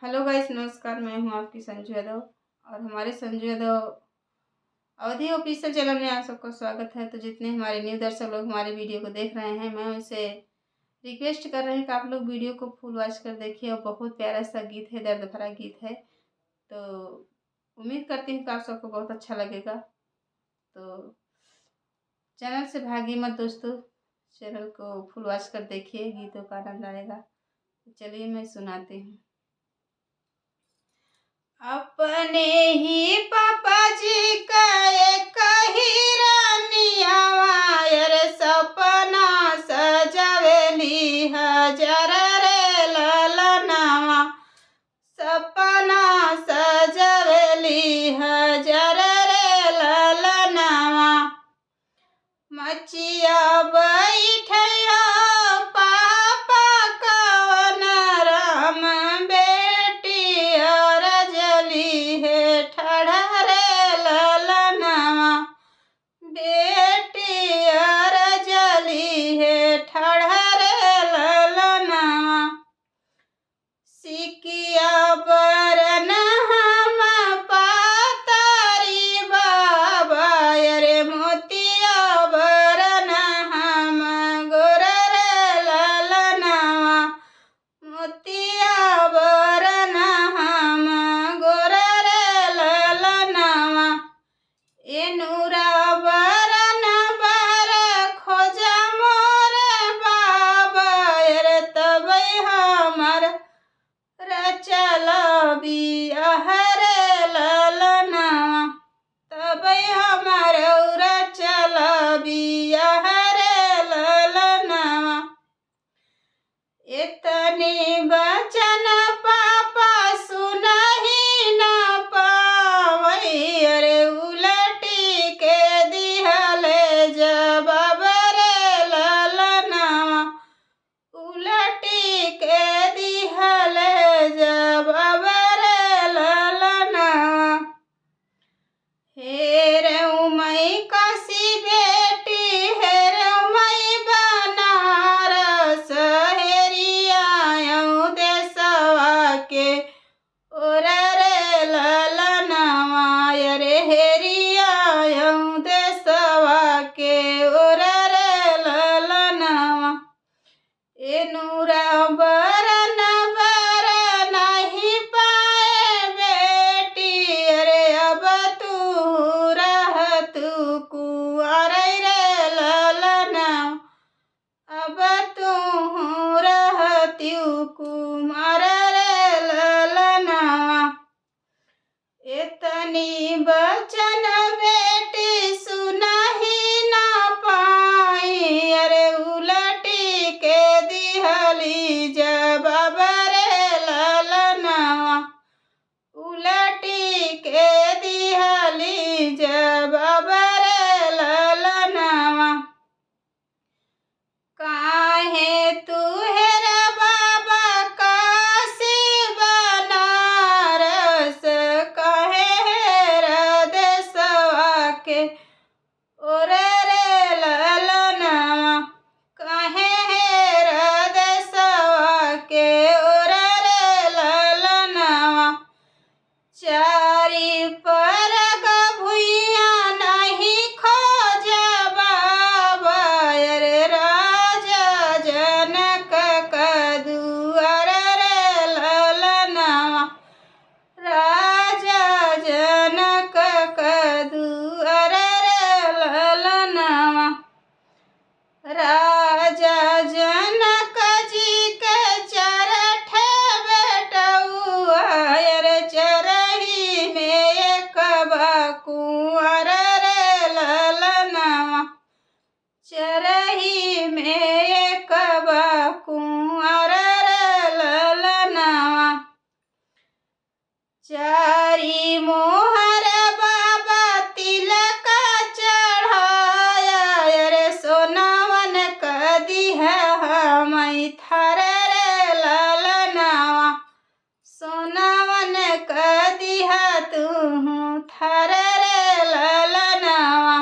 Hello guys, नमस्कार। मैं हूं आपकी संजू यादव और हमारे संजू यादव अवधि ऑफिशियल चैनल में आप सबका स्वागत है। तो जितने हमारे न्यू दर्शक लोग हमारे वीडियो को देख रहे हैं, मैं उनसे रिक्वेस्ट कर रहे हैं कि आप लोग वीडियो को फुल वॉच कर देखिए। और बहुत प्यारा सा गीत है, दर्द भरा गीत है। तो उम्मीद करती हूँ कि आप सबको बहुत अच्छा लगेगा। तो चैनल से भागिए मत दोस्तों, चैनल को फुल वॉच कर देखिए, गीतों का आनंद आएगा। तो चलिए मैं सुनाती हूँ। अपने ही पापा जी का एक ही रानियावा सपना सजवेली हजार रे ललनावा। सपना सजवेली हजार रे ललनावा। मचिया बैठया पापा कवन राम बेटी और जली है ठहरे ललनावा। बेटी और जली है ठहरे ललनावा। सिकिया बरन हम पातारी बाबा रे मोतिया बरन हम गोर रे ललनावा। मोतिया बरन हम गोर रे ललनावा। एनुरा बरन बर खोजा मोर बाबा रे तबै हमर रचल बियाह रे ललनावा। तबै हमर रचल बियाह रे ललनावा। इतने बचन पापा सुनहि न पावै रे उलटी के दिहले जवाब रे ललनावा। उलटी के दिहले जवाब रे ललनावा। हे रे उमई काशी बेटी, हे रे उमई बनारस, हेरियायऊ देशवा के ओर रे ललनावा रे। हेरियायऊ देशवा के ओर रे ललनावा। एनुरा बरन बर नहीं पाए बेटी रे अब तू रह तू कुंवर रे ललनावा। अब तू रह तू कुमार रे ललनावा। इतनी बचन बेटी सुनहि न पाई अरे उलटी के दिहली जवाब रे ललनावा। उलटी के दिहली जवाब रे ललनावा। काहे तू हेरा बाबा काशी बनारस, काहे हेरा देशवा के ओर रे ललनावा। काहे हेरा देशवा के ओर रे ललनावा। चारी पर भुइया नहीं खोज बाबा रे राजा जनक कदुअर रे ललनावा। राजा जनक कदुअर रे ललनावा। राजा जनक जी के चरठ बेटउआ रे चरही में एक कुंवर रे ललनावा। चरही में एक कुंवर रे ललनावा। चारी मोहर बाबा तिलक चढ़ाया रे सोनावन कदी है हमई थार रे ललनावा। सोनावन कदी है तू थार रे ललनावा।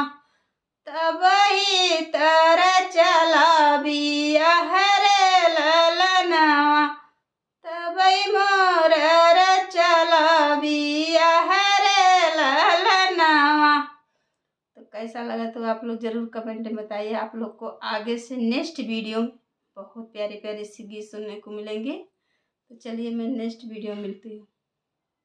तब ही तर चला बियाह रे ललनावा। तबै मोर कैसा लगा तो आप लोग ज़रूर कमेंट में बताइए। आप लोग को आगे से नेक्स्ट वीडियो में बहुत प्यारे प्यारे से गीत सुनने को मिलेंगे। तो चलिए मैं नेक्स्ट वीडियो में मिलती हूँ।